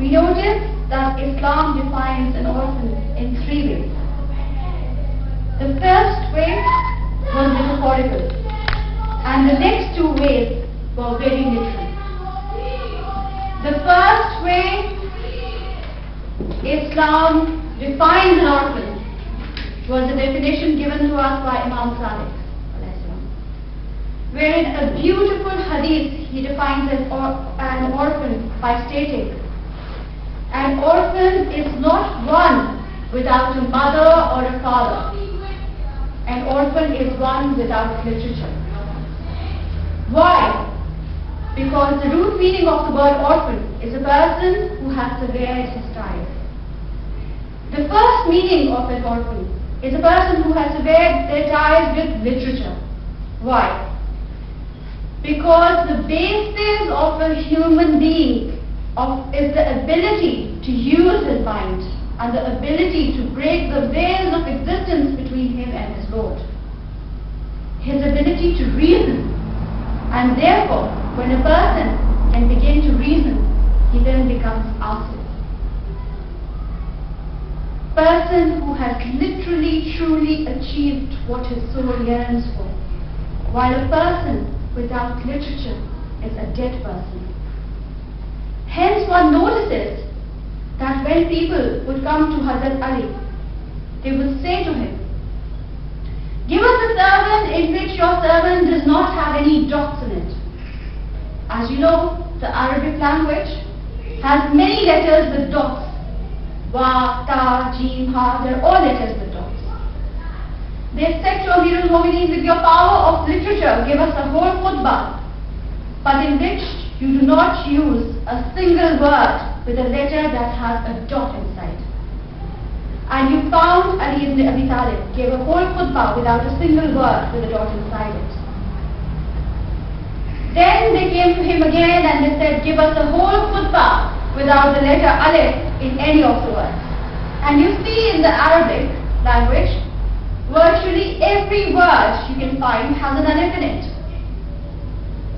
we notice that Islam defines an orphan in three ways. The first way was metaphorical, and the next two ways were very literal. The first way Islam defines an orphan was the definition given to us by Imam Sadiq, wherein a beautiful hadith he defines an orphan by stating, an orphan is not one without a mother or a father. An orphan is one without literature. Why? Because the root meaning of the word orphan is a person who has severed his ties. The first meaning of an orphan is a person who has severed their ties with literature. Why? Because the basis of a human being is the ability to use his mind and the ability to break the veils of existence between him and his Lord. His ability to reason. And therefore, when a person can begin to reason, he then becomes asif. Person who has literally, truly achieved what his soul yearns for, while a person without literature is a dead person. Hence one notices that when people would come to Hazrat Ali, they would say to him, give us a sermon in which your sermon does not have any dots in it. As you know, the Arabic language has many letters with dots. Wa, ta, jim, ha, they're all letters with dots. They said to Amir al-Mu'mineen, with your power of literature, give us a whole khutba, but in which you do not use a single word with a letter that has a dot inside. And you found Ali ibn Abi Talib gave a whole khutbah without a single word with a dot inside it. Then they came to him again and they said, give us a whole khutbah without the letter alif in any of the words. And you see in the Arabic language, virtually every word you can find has an alif in it.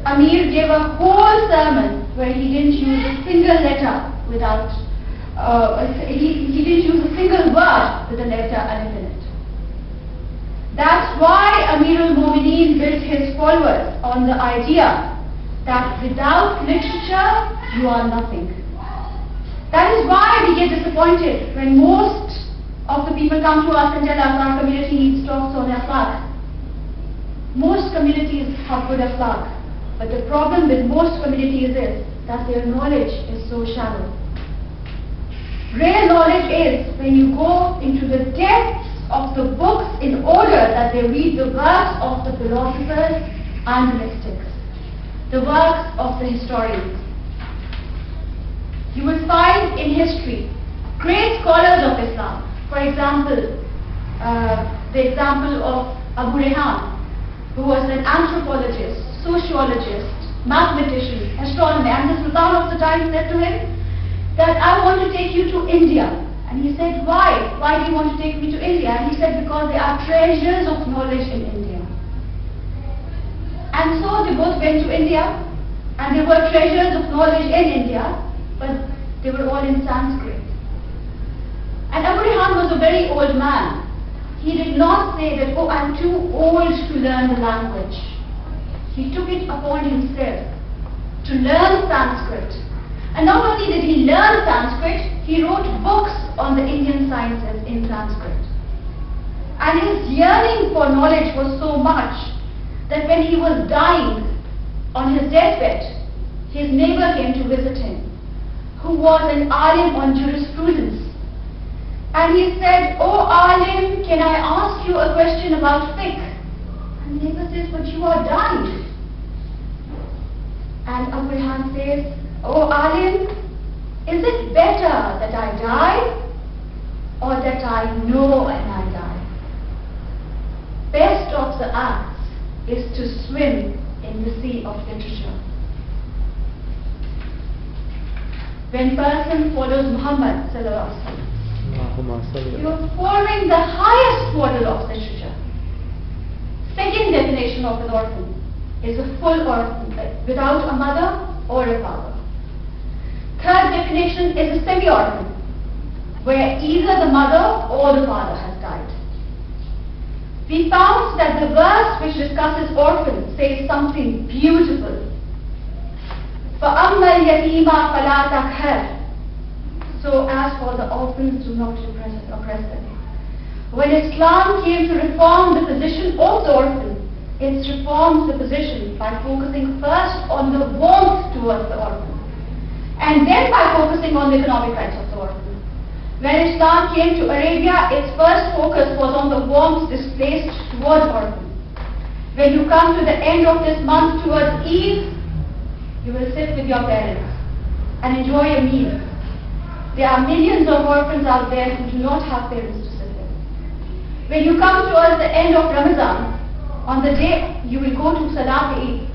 Amir gave a whole sermon where he didn't use a single letter without, he didn't use a single word with the letter alif in it. That's why Amir al-Mu'mineen built his followers on the idea that without literature, you are nothing. That is why we get disappointed when most of the people come to us and tell us our community needs talks on akhlaq. Most communities have good akhlaq, but the problem with most communities is that their knowledge is so shallow. Real knowledge is when you go into the depths of the books in order that they read the works of the philosophers and the mystics, the works of the historians. You will find in history great scholars of Islam. For example, the example of Abu Rehan, who was an anthropologist, sociologist, mathematician, astronomer, and the Sultan of the time said to him that I want to take you to India. And he said, why? Why do you want to take me to India? And he said, because there are treasures of knowledge in India. And so they both went to India, and there were treasures of knowledge in India, but they were all in Sanskrit. And Abu Rehan was a very old man. He did not say that, oh, I'm too old to learn the language. He took it upon himself to learn Sanskrit. And not only did he learn Sanskrit, he wrote books on the Indian sciences in Sanskrit. And his yearning for knowledge was so much that when he was dying on his deathbed, his neighbor came to visit him, who was an alim on jurisprudence. And he said, oh alim, can I ask you a question about fiqh? And the neighbor says, but you are dying. And Abu Rehan says, oh alim, is it better that I die or that I know and I die? Best of the acts is to swim in the sea of literature. When person follows Muhammad sallallahu alaihi wasallam, you are following the highest model of literature. Second definition of an orphan is a full orphan without a mother or a father. Third definition is a semi-orphan, where either the mother or the father has died. We found that the verse which discusses orphans says something beautiful. فَأَمَّا الْيَتِيمَ فَلَا تَقْهَرْ. So as for the orphans, do not oppress them. When Islam came to reform the position of the orphan, it reforms the position by focusing first on the warmth towards the orphan, and then by focusing on the economic rights of the orphan. When Islam came to Arabia, its first focus was on the warmth displaced towards orphans. When you come to the end of this month towards Eid, you will sit with your parents and enjoy a meal. There are millions of orphans out there who do not have parents to sit with. When you come towards the end of Ramadan, on the day you will go to Salat Eid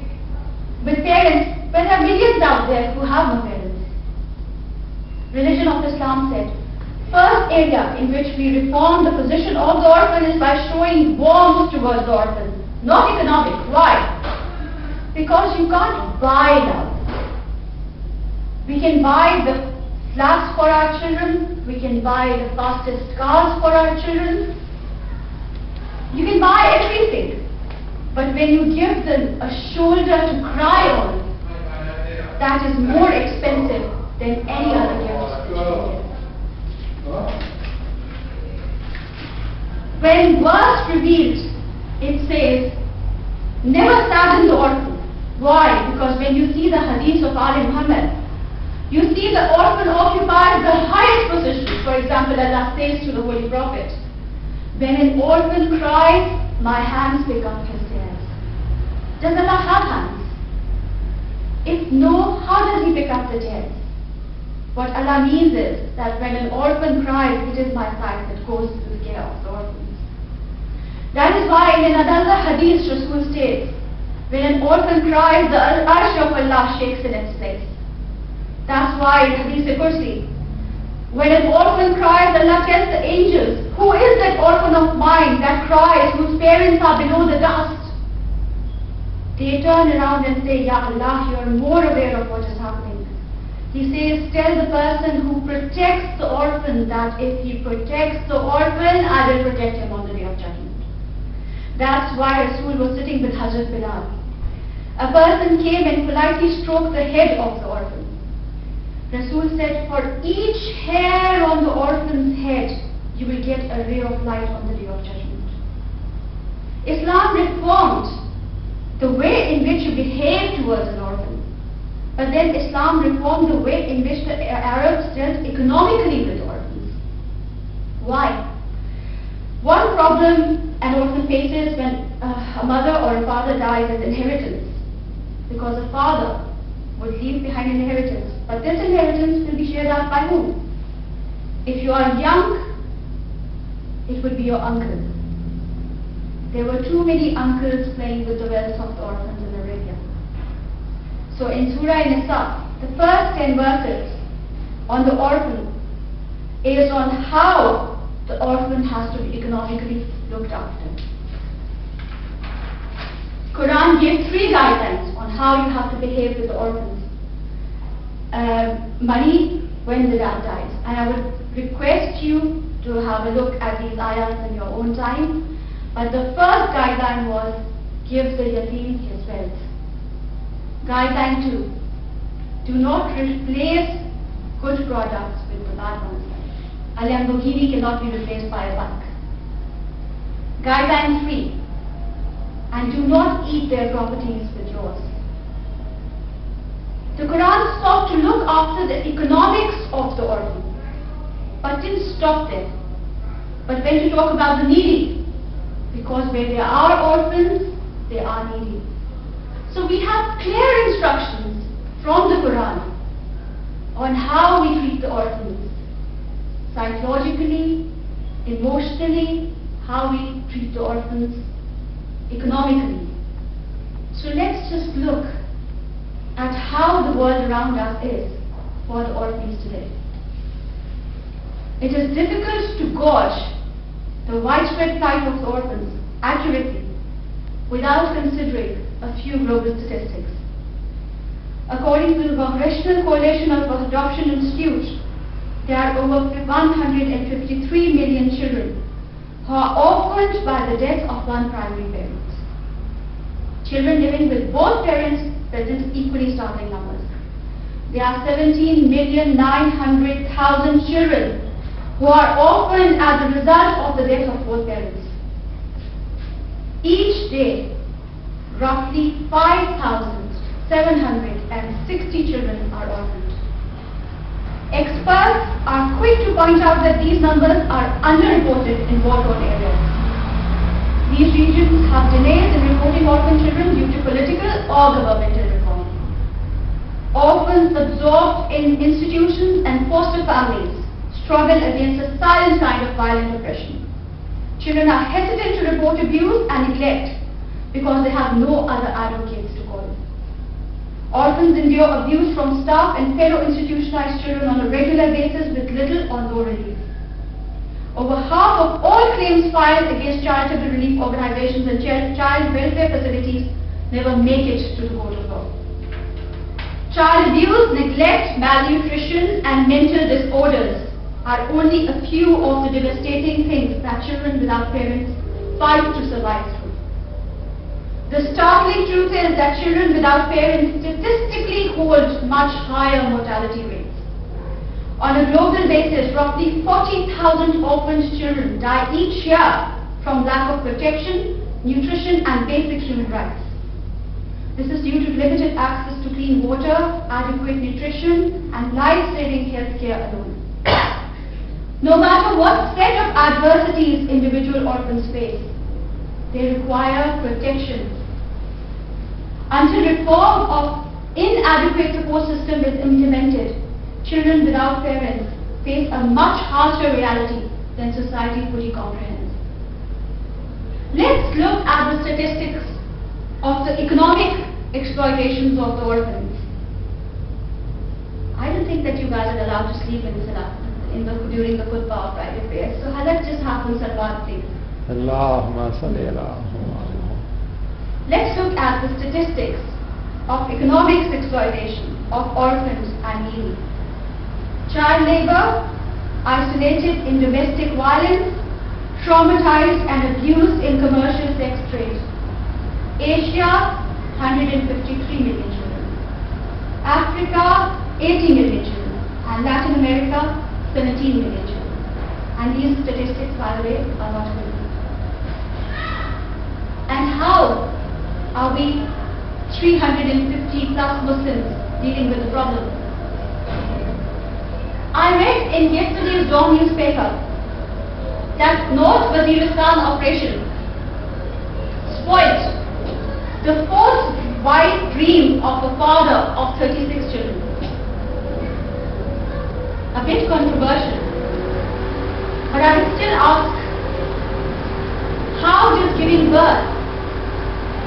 with parents, but there are millions out there who have no parents. Religion of Islam said, first area in which we reform the position of the orphan is by showing warmth towards the orphan, not economic. Why? Because you can't buy love. We can buy the flats for our children, we can buy the fastest cars for our children, you can buy everything. But when you give them a shoulder to cry on, that is more expensive than any other gift you can give. When verse revealed, it says, never sadden the orphan. Why? Because when you see the hadith of Ali Muhammad, you see the orphan occupies the highest position. For example, Allah says to the Holy Prophet, when an orphan cries, my hands pick up his tears. Does Allah have hands? If no, how does he pick up the tears? What Allah means is that when an orphan cries, it is my sight that goes to the care of the orphans. That is why in another hadith Rasul states, when an orphan cries, the arsh of Allah shakes in its place. That's why in Hadith Qudsi, when an orphan cries, Allah tells the angels, who is that orphan of mine that cries, whose parents are below the dust? They turn around and say, Ya Allah, you are more aware of what is happening. He says, tell the person who protects the orphan that if he protects the orphan, I will protect him on the day of judgment. That's why Rasul was sitting with Hazrat Bilal. A person came and politely stroked the head of the orphan. Rasul said, for each hair on the orphan's head, you will get a ray of light on the day of judgment. Islam reformed the way in which you behave towards an orphan. But then Islam reformed the way in which the Arabs dealt economically with orphans. Why? One problem an orphan faces when a mother or a father dies is inheritance. Because a father would leave behind inheritance. But this inheritance will be shared out by whom? If you are young, it would be your uncle. There were too many uncles playing with the wealth of the orphans in Arabia. So in Surah Nisa, the first 10 verses on the orphan is on how the orphan has to be economically looked after. Quran gave 3 guidelines on how you have to behave with the orphans. Money when the dad dies. And I would request you to have a look at these ayahs in your own time. But the first guideline was, give the yatim his wealth. Guideline 2, do not replace good products with the bad ones. A Lamborghini cannot be replaced by a bike. Guideline 3, and do not eat their properties with yours. The Quran sought to look after the economics of the orphan, but didn't stop there, but went to talk about the needy, because where there are orphans, they are needy. So we have clear instructions from the Quran on how we treat the orphans, psychologically, emotionally, how we treat the orphans economically. So let's just look at how the world around us is for the orphans today. It is difficult to gauge the widespread plight of the orphans accurately without considering a few global statistics. According to the Congressional Coalition of Adoption Institute, there are over 153 million children who are orphaned by the death of one primary parent. Children living with both parents present equally startling numbers. There are 17,900,000 children who are orphaned as a result of the death of both parents. Each day, roughly 5,760 children are orphaned. Experts are quick to point out that these numbers are underreported in war-torn areas. These regions have delays in reporting orphan children due to political or governmental reform. Orphans absorbed in institutions and foster families struggle against a silent kind of violent oppression. Children are hesitant to report abuse and neglect because they have no other advocates to call. Orphans endure abuse from staff and fellow institutionalized children on a regular basis with little or no relief. Over half of all claims filed against charitable relief organizations and child welfare facilities never make it to the court of law. Child abuse, neglect, malnutrition, and mental disorders are only a few of the devastating things that children without parents fight to survive through. The startling truth is that children without parents statistically hold much higher mortality rates. On a global basis, roughly 40,000 orphaned children die each year from lack of protection, nutrition, and basic human rights. This is due to limited access to clean water, adequate nutrition, and life-saving health care alone. No matter what set of adversities individual orphans face, they require protection. Until reform of inadequate support system is implemented, children without parents face a much harsher reality than society fully comprehends. Let's look at the statistics of the economic exploitations of the orphans. I don't think that you guys are allowed to sleep in Salah during the khutbah of private prayers. So let's just have some salawat, please. Allahumma salli ala. Let's look at the statistics of economic exploitation of orphans and needy. Child labor, isolated in domestic violence, traumatized and abused in commercial sex trade. Asia, 153 million children. Africa, 80 million children. And Latin America, 17 million children. And these statistics, by the way, are not good. And how are we 350 plus Muslims dealing with the problem? I read in yesterday's Dawn newspaper that North Waziristan operation spoiled the fourth wide dream of a father of 36 children. A bit controversial, but I would still ask, how does giving birth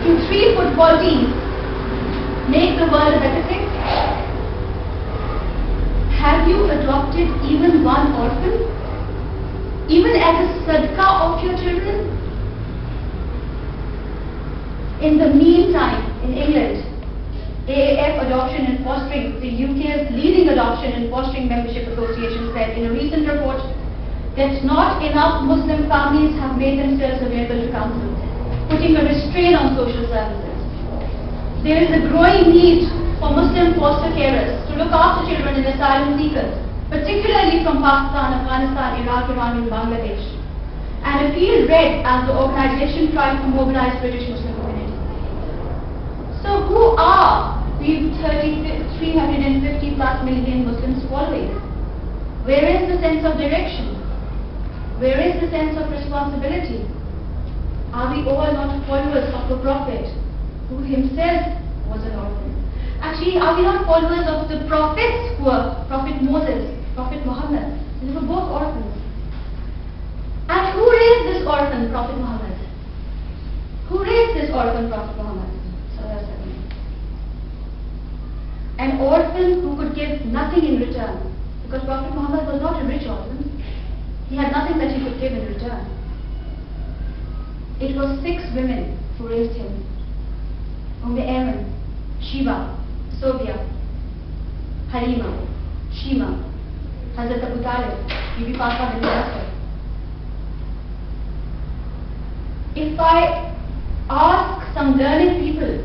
to 3 football teams make the world a better place? Have you adopted even one orphan? Even as a sadaqah of your children? In the meantime, in England, AAF Adoption and Fostering, the UK's leading adoption and fostering membership association, said in a recent report that not enough Muslim families have made themselves available to council, putting a restraint on social services. There is a growing need for Muslim foster carers to look after children and asylum seekers, particularly from Pakistan, Afghanistan, Iraq, Iran, and Bangladesh. An appeal read as the organization tried to mobilize British Muslim community. So who are these 350 plus million Muslims following? Where is the sense of direction? Where is the sense of responsibility? Are we all not followers of the Prophet, who himself was an orphan? Actually, are we not followers of the prophets who were Prophet Moses, Prophet Muhammad? They were both orphans. And who raised this orphan, Prophet Muhammad? Who raised this orphan, Prophet Muhammad? An orphan who could give nothing in return, because Prophet Muhammad was not a rich orphan. He had nothing that he could give in return. It was 6 women who raised him. Aaron, Sheba, Sobia, Halima, Shima, Hazrat Abu Talib, Bibi Fatima bin Asad. If I ask some learned people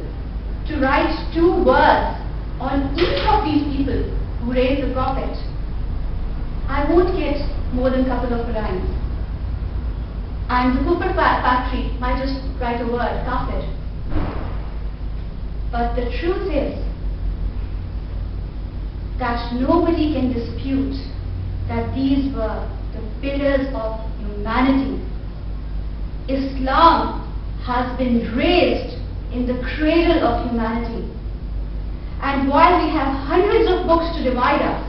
to write 2 words on each of these people who raised the Prophet, I won't get more than a couple of lines. And the Cooper factory might just write a word, kafir. But the truth is that nobody can dispute that these were the pillars of humanity. Islam has been raised in the cradle of humanity. And while we have hundreds of books to divide us,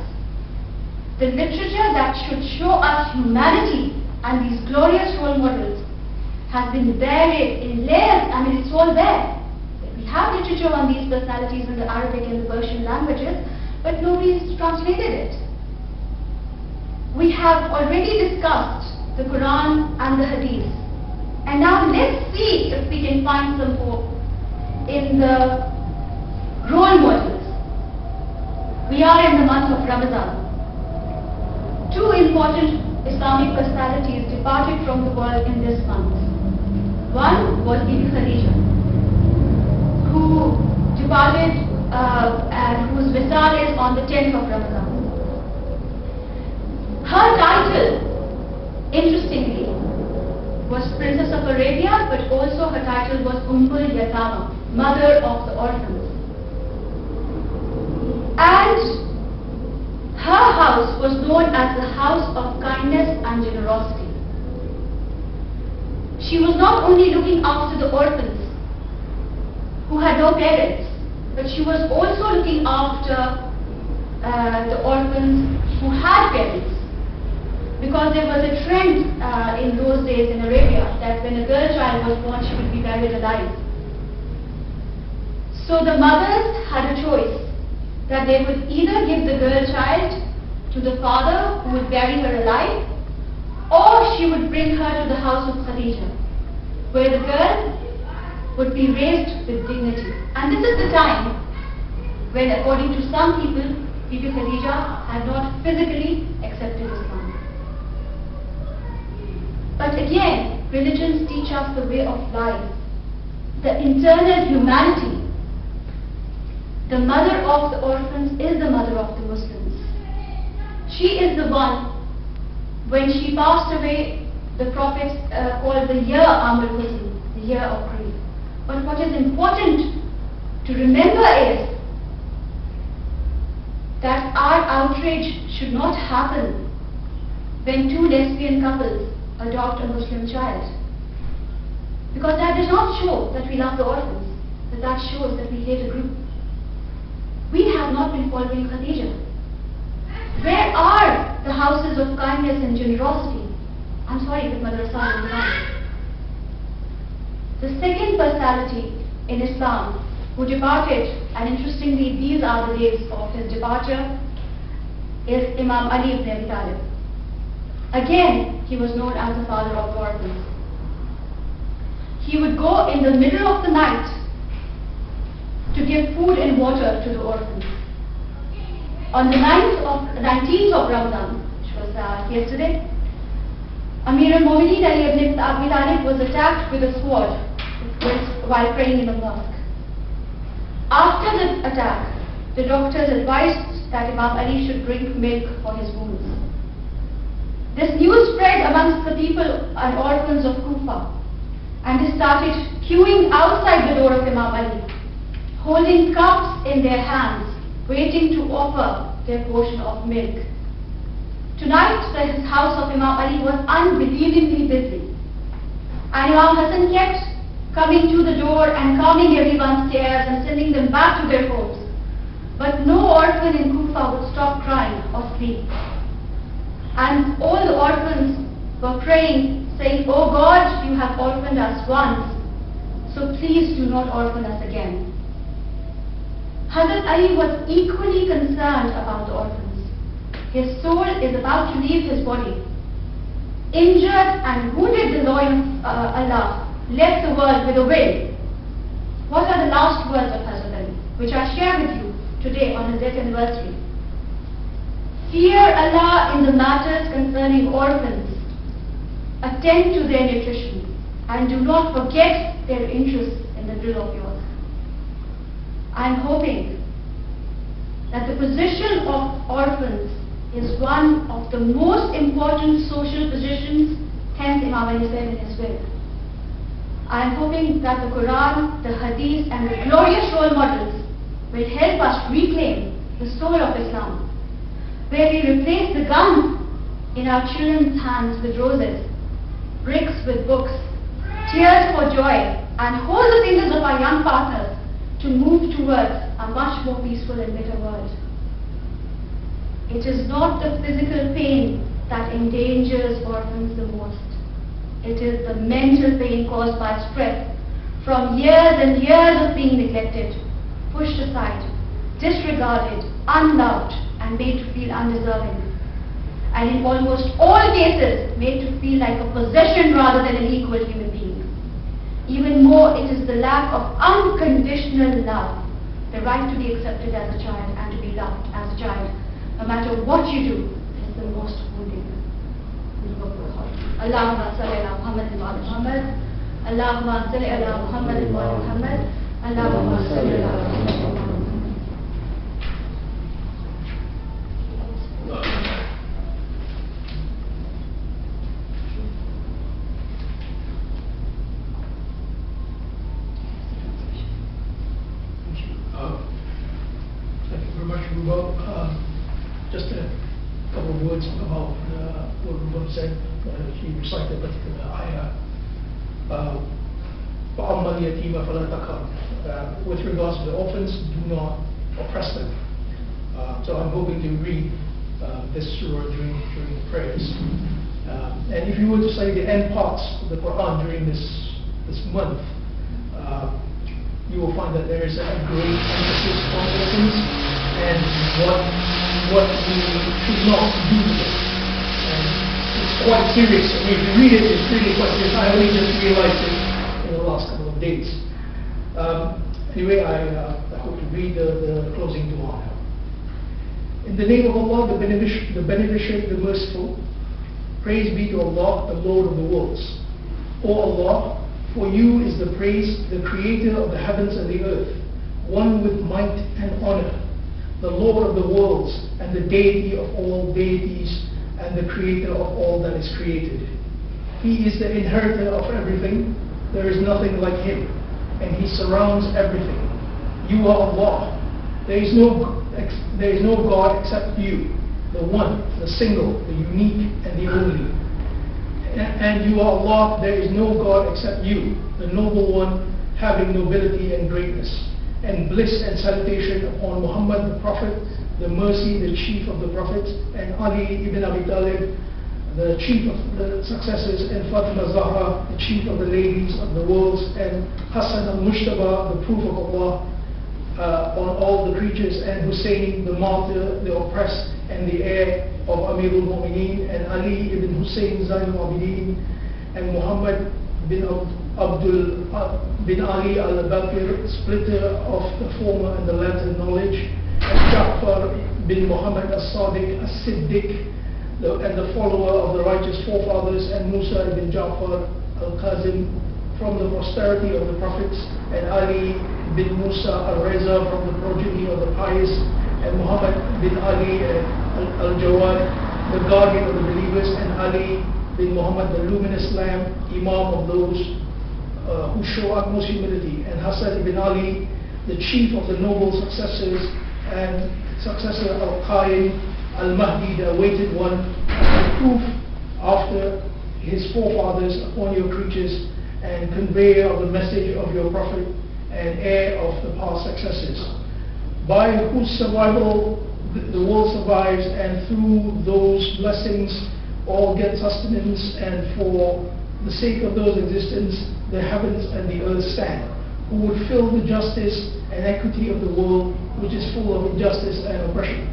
the literature that should show us humanity and these glorious role models has been buried in layers. I mean, it's all there. We have literature on these personalities in the Arabic and the Persian languages, but nobody has translated it. We have already discussed the Quran and the Hadith. And now let's see if we can find some hope in the role models. We are in the month of Ramadan. 2 important Islamic personalities departed from the world in this month. One was Bibi Khadija, who departed and whose Wisal is on the 10th of Ramadan. Her title, interestingly, was Princess of Arabia, but also her title was Yatama, Mother of the Orphans. And her house was known as the house of kindness and generosity. She was not only looking after the orphans who had no parents, but she was also looking after the orphans who had parents. Because there was a trend in those days in Arabia that when a girl child was born, she would be buried alive. So the mothers had a choice that they would either give the girl child to the father who would bury her alive, or she would bring her to the house of Khadija, where the girl would be raised with dignity. And this is the time when, according to some people, Bibi Khadija had not physically accepted Islam. But again, religions teach us the way of life, the internal humanity. The mother of the orphans is the mother of the Muslims. She is the one, when she passed away, the Prophet called the year Amul Huzn, the year of grief. But what is important to remember is that our outrage should not happen when 2 lesbian couples adopt a Muslim child. Because that does not show that we love the orphans, but that shows that we hate a group. We have not been following Khadija. Where are the houses of kindness and generosity? I'm sorry, with Madrasa and Quran. The second personality in Islam who departed, and interestingly these are the days of his departure, is Imam Ali ibn Abi Talib. Again, he was known as the father of the orphans. He would go in the middle of the night to give food and water to the orphans. On the 19th of Ramadan, which was yesterday, Amir al-Mu'mineen Ali ibn Abi Talib was attacked with a sword while praying in the mosque. After the attack, the doctors advised that Imam Ali should drink milk for his wounds. This news spread amongst the people and orphans of Kufa, and they started queuing outside the door of Imam Ali, holding cups in their hands, waiting to offer their portion of milk. Tonight, the house of Imam Ali was unbelievably busy, and Imam Hassan kept coming to the door and calming everyone's tears and sending them back to their homes. But no orphan in Kufa would stop crying or sleep. And all the orphans were praying, saying, "Oh God, you have orphaned us once, so please do not orphan us again." Hazrat Ali was equally concerned about the orphans. His soul is about to leave his body. Injured and wounded the Lord of Allah left the world with a will. What are the last words of Hazrat Ali, which I share with you today on his death anniversary. Fear Allah in the matters concerning orphans. Attend to their nutrition and do not forget their interest in the dil of yours. I am hoping that the position of orphans is one of the most important social positions, hence Imam Ali said in his will. I am hoping that the Quran, the Hadith and the glorious role models will help us reclaim the soul of Islam, where we replace the gun in our children's hands with roses, bricks with books, tears for joy, and hold the fingers of our young partners to move towards a much more peaceful and better world. It is not the physical pain that endangers orphans the most. It is the mental pain caused by stress from years and years of being neglected, pushed aside, disregarded, unloved, and made to feel undeserving. And in almost all cases, made to feel like a possession rather than an equal human being. Even more, it is the lack of unconditional love, the right to be accepted as a child and to be loved as a child, no matter what you do, is the most wounding. Allahumma salli ala Muhammad wa ala Muhammad. Allahumma salli ala Muhammad wa ala Muhammad. Allahumma salli ala Muhammad wa ala Muhammad. Thank you very much, Rubab. Just a couple of words about what Rubab said. He recited a particular ayah. فَأَمَّا الْيَتِيمَ فَلَا تَقْهَرْ. With regards to the orphans, do not oppress them. So I'm hoping to read this surah during the prayers. And if you were to say the end parts of the Quran during this month, you will find that there is a great emphasis on orphans and what we should not do to them. And it's quite serious. I mean, if you read it, it's really quite serious. I only just realized it in the last couple of days. Anyway, I hope to read the closing dua now. In the name of Allah, the beneficent, the merciful, praise be to Allah, the Lord of the worlds. O Allah, for you is the praise, the creator of the heavens and the earth, one with might and honor, the Lord of the worlds and the deity of all deities and the creator of all that is created. He is the inheritor of everything, there is nothing like him, and he surrounds everything. You are Allah. There is no God except you, the one, the single, the unique and the only. And you are Allah, there is no God except you, the noble one, having nobility and greatness, and bliss and salutation upon Muhammad the Prophet, the mercy, the chief of the prophets, and Ali ibn Abi Talib, the chief of the successors, and Fatima Zahra, the chief of the ladies of the worlds, and Hassan al-Mushtaba, the proof of Allah, on all the creatures, and Hussein, the martyr, the oppressed, and the heir of Amirul Mu'mineen, and Ali ibn Hussein Zainul Abidin, and Muhammad bin Abdul bin Ali al-Bakir, splitter of the former and the latter knowledge, and Ja'far bin Muhammad as-Sadiq as-Siddiq, and the follower of the righteous forefathers, and Musa ibn Ja'far al-Kazim, from the posterity of the prophets, and Ali bin Musa al-Reza, from the progeny of the pious, and Muhammad bin Ali al-Jawad, the guardian of the believers, and Ali bin Muhammad, the luminous lamp, Imam of those who show utmost humility, and Hassan ibn Ali, the chief of the noble successors, and successor al-Qaim, al-Mahdi, the awaited one, and proof after his forefathers upon your creatures, and conveyor of the message of your Prophet, and heir of the past successors, by whose survival the world survives, and through those blessings all get sustenance, and for the sake of those existence the heavens and the earth stand, who would fill the justice and equity of the world, which is full of injustice and oppression.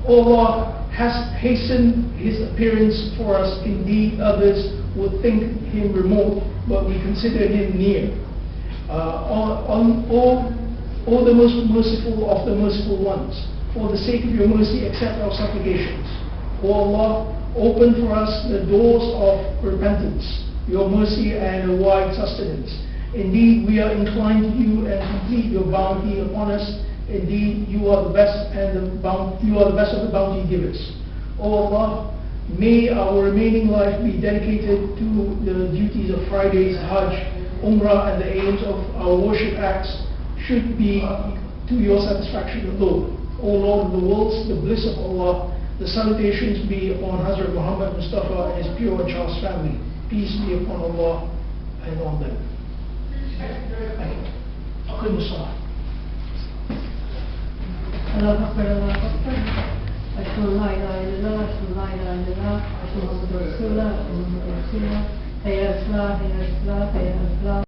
Allah has hastened his appearance for us. Indeed, others would think him remote, but we consider him near. O the most merciful of the merciful ones, for the sake of your mercy, accept our supplications. O Allah, open for us the doors of repentance, your mercy and a wide sustenance. Indeed, we are inclined to you and complete your bounty upon us. Indeed, you are the best you are the best of the bounty givers. O Allah, may our remaining life be dedicated to the duties of Friday's Hajj, Umrah, and the aims of our worship acts should be to your satisfaction alone. O Lord of the worlds, the bliss of Allah, the salutations be upon Hazrat Muhammad Mustafa and his pure and chaste family. Peace be upon Allah and on them. أقم الصلاة. الله أكبر الله أكبر أشهد أن لا إله إلا الله أشهد أن لا إله إلا الله أشهد أن محمدا رسول الله أشهد أن محمدا رسول الله حي على الصلاة حي على الصلاة حي على الصلاة